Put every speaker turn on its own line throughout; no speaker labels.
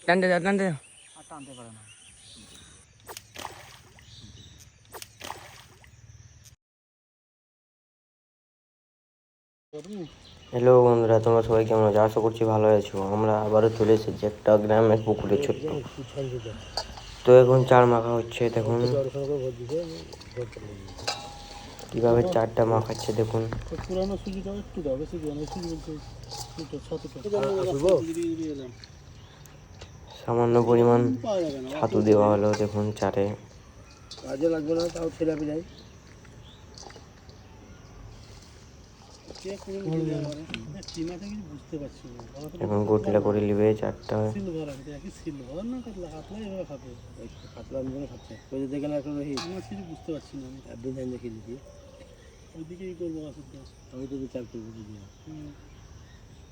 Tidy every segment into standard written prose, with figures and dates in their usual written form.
টানতে যাও টানতে যাও।
আর টানতে পারে না।
হ্যালো বন্ধুরা, তোমরা সবাই কেমন আছো? আশা করছি ভালো আছো। আমরা আবারও চলে এসেছি একটা গ্রামের পুকুরে ছোট্ট। তো এখন চার মাখা হচ্ছে, দেখুন কিভাবে চারটা মাখাচ্ছে দেখুন।
পুরানো সুজিটাও একটু দাও, বেশি দিও না। সুজি বলতে
সামান্য পরিমাণ ছাতু দেওয়া হলো দেখুন চারে।
কাজে লাগবে না, তাও ছেড়ে যাই। বুঝতে পারছি না,
এখন গোটলা করে নিবে চারটা।
সিলভার আছে কি সিলভার না কাতলা? কাতলা এভাবে খাবে, একটু কাতলা নিয়ে খাচ্ছে। ওই যে দেখে না এখন আমার কিছু বুঝতে পারছি না। আমি ডিজাইন দেখে দিচ্ছি, ওইদিকেই করবো। আসলে আমি তো বিচার করবো দিদি,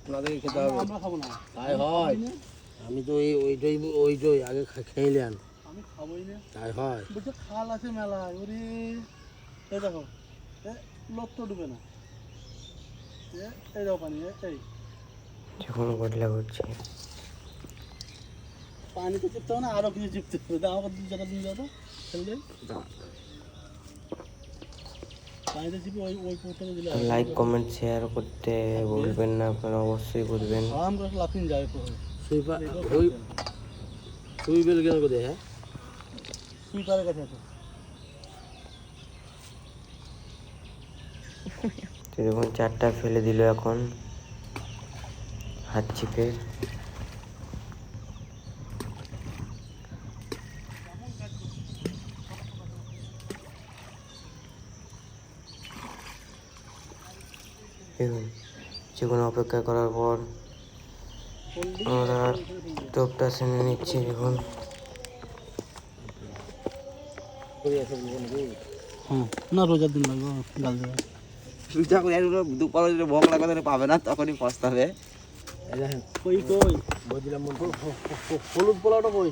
ওনাদেরকে খেতে হবে, আমরা খাবো না। তাই হয়, আমি তো ওইটাই আগে খেয়ে আমি খাবোই না। তাই হয়, বলছে খাল আছে মেলায়। ওরে এই দেখো, লোক তো ডুবে না। এই দেখো পানি, এই
যখন গোটলা করছে
পানিতে চিপতে হবে না, আরো কিছু চিপতে হবে। আমার যেটা তুমি যাবো ফেলবে পানিতে চিপে ওই ওই পোর্টটা দিলে।
লাইক কমেন্ট শেয়ার করতে ভুলবেন না, আপনারা অবশ্যই করবেন।
আমরা লাফিং যায় সুইপার, ওই সুইবেল গেল কোথায়? হ্যাঁ, সুইপারের কাছে আছে।
দেখুন চারটা ফেলে দিল এখন হাত চিপে। দেখুন কিছুক্ষণ অপেক্ষা করার পর আমরা টোপটা ছেনে নিচ্ছি। দেখুন
না, রোজার দিন লাগবে গাল দেওয়া।
সুইচা করে দুপুরে যদি ভোগ লাগবে পাবে না, তখনই পস্তাবে।
কই কই বলছিলাম হলুদ পোলাওটা কই?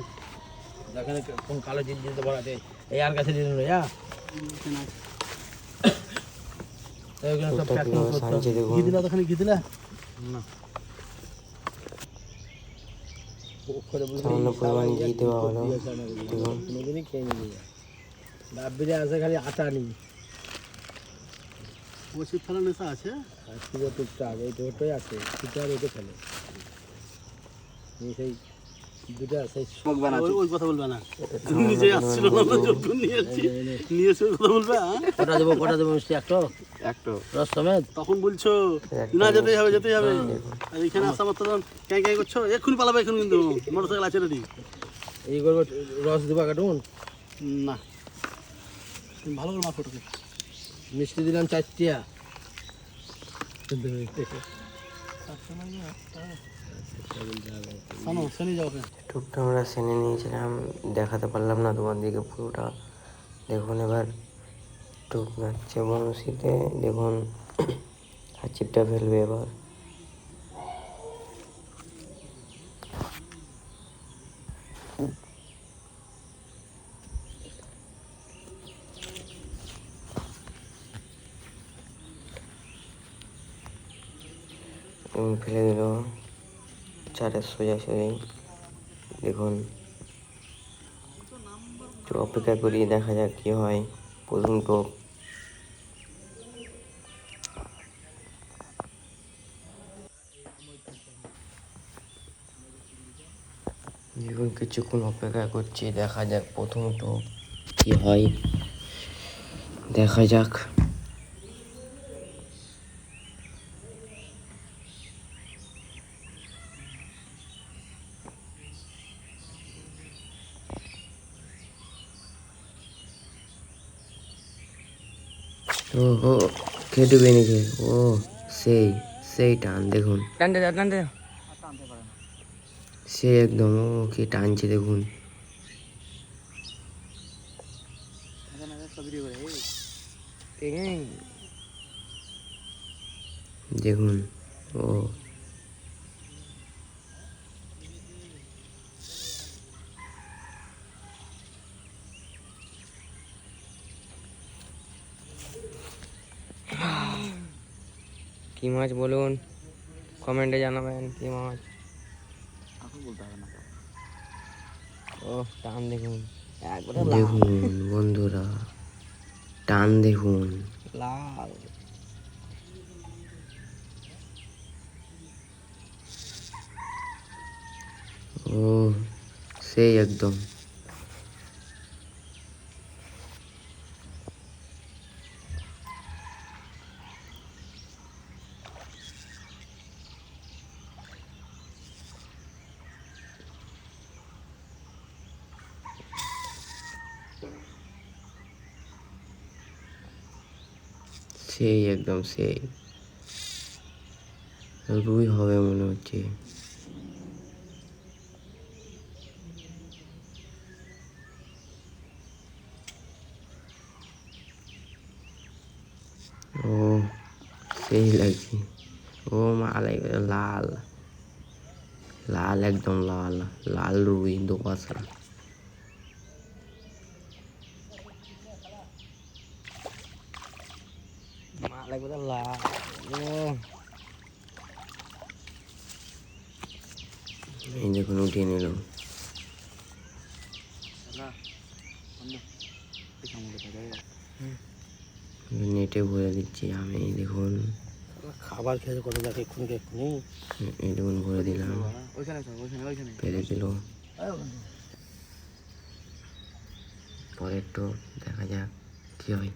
যেখানে কোন কালো জিনিস দিতে পারাতে এই আর কাছে দিন রে।
ঘি দিলা তো, ঘি দিলা না?
সামান্য পরিমাণ ঘি দেওয়া হলো। দেখুন
কোনোদিনই খেয়ে নিবি ডাব্বিরে আছে, খালি আটা নি। ওষুধ ফেলা নেশা আছে, আর সুগার টুকটা আগে ওই টোটাই আছে, সেটা আর ওকে ফেলে সেই দুটা সেই ওই কথা বলবে না। নিজে আসছিল না, যখন নিয়েছি ওই কথা বলবে। কটা দেবো মিষ্টি? একটা রস সমেত। তখন বলছো না যেতেই হবে যেতেই হবে। আর এখানে আসা মাত্র তখন ক্যাঁ ক্যাঁ করছো, এক্ষুনি পালাবে এখন। কিন্তু মোটর সাইকেল আছে রেডি। এই করবো রস দেবা কাটুন না, ভালো করে মাছ ফটোকে মিষ্টি দিলাম চারটিয়া।
টোপটা আমরা ছেনে নিয়েছিলাম, দেখাতে পারলাম না তোমাদেরকে পুরোটা। দেখুন এবার টোপ গাচ্ছে বনশিতে। দেখুন হাত চিপটা ফেলবে এবার। ফেলে দিল চারের সোজাসুজি। দেখুন একটু অপেক্ষা করি, দেখা যাক কি হয়। প্রথম টোপ দেখুন, কিছুক্ষণ অপেক্ষা করছি, দেখা যাক প্রথম টোপ কি হয়, দেখা যাক। ও ও খেতে বেরিয়েছে। ও সেই সেই টান, দেখুন টানতে যাও টানতে যাও।
টানতে পারে না।
সে একদম ও কি টানছে দেখুন। দেখুন ও কি মাছ বলুন, কমেন্টে জানাবেন কি মাছ।
এখন বলতে হবে না। ও টান দেখুন একবারে
দেখুন বন্ধুরা, টান দেখুন।
লাল
ও সেই একদম। সেই একদম সেই রুই হবে মনে হচ্ছে। ও সেই লাগছে। ও মাল একবারে লাল লাল, একদম লাল লাল রুই দোপাসা।
মাল একবারে লাল। ও
এই দেখুন উঠিয়ে নিল। নেটে ভরে দিচ্ছি আমি, দেখুন
খাবার খেতে কত লাগে এক্ষুনি এক্ষুনি।
এই দেখুন ভরে দিলাম,
ওইখানে ওইখানে
পেরে দিল। পরে একটু দেখা যাক কি হয়।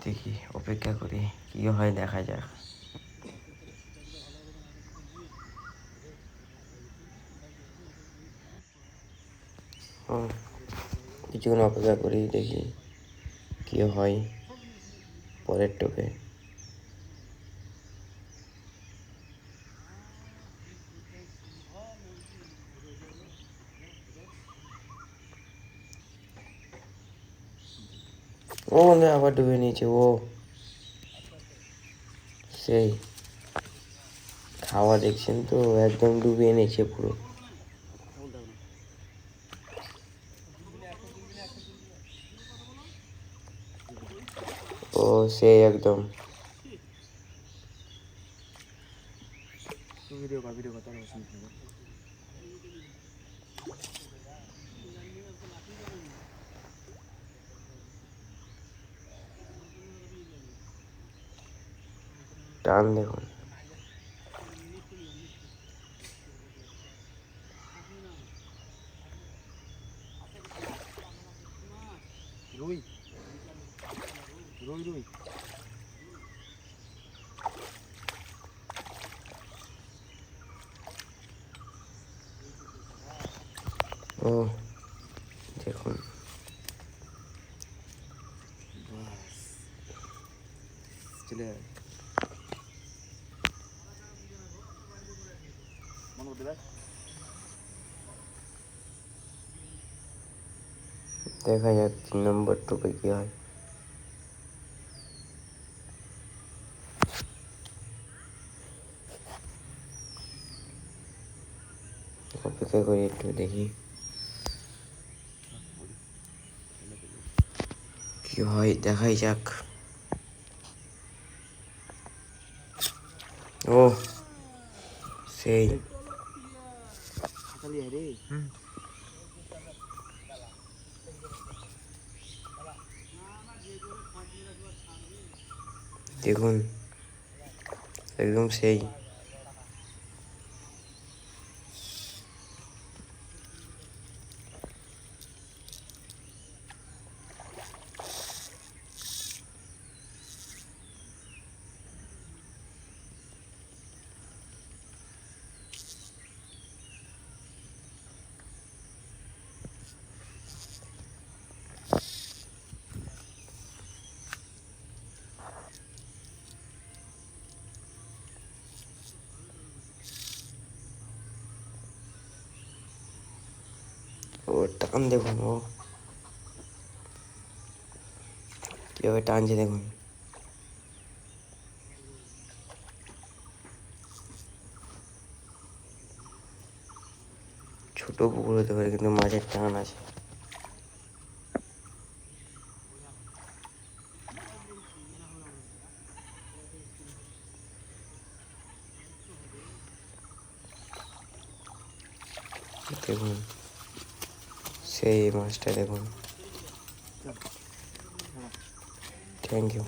দেখি অপেক্ষা করি কি হয়, দেখা যাক। কিছুক্ষণ অপেক্ষা করি, দেখি কি হয় পরের টোপে। ও বন্ধু আবার ডুবে নিয়েছে। ও সেই খাওয়া দেখছেন তো, একদম ডুবিয়ে নিয়েছে পুরো। ও সেই একদম।
ভিডিও কর তাহলে
টান দেখুন।
রুই রুই রুই
ও দেখুন
চলে যায় মনে করতে পার।
দেখা যাক 3 নম্বর টোপে কি হয়। অপেক্ষা করি একটু, দেখি কি হয়, দেখাই যাক। ও সেই
খালি রে
দেখুন একদম সেই। ও টান দেখুন, ও কীভাবে টানছে দেখুন। ছোটো পুকুর হতে পারে, কিন্তু মাছের টান আছে। দেখুন সেই মাছটা দেখুন। Thank you.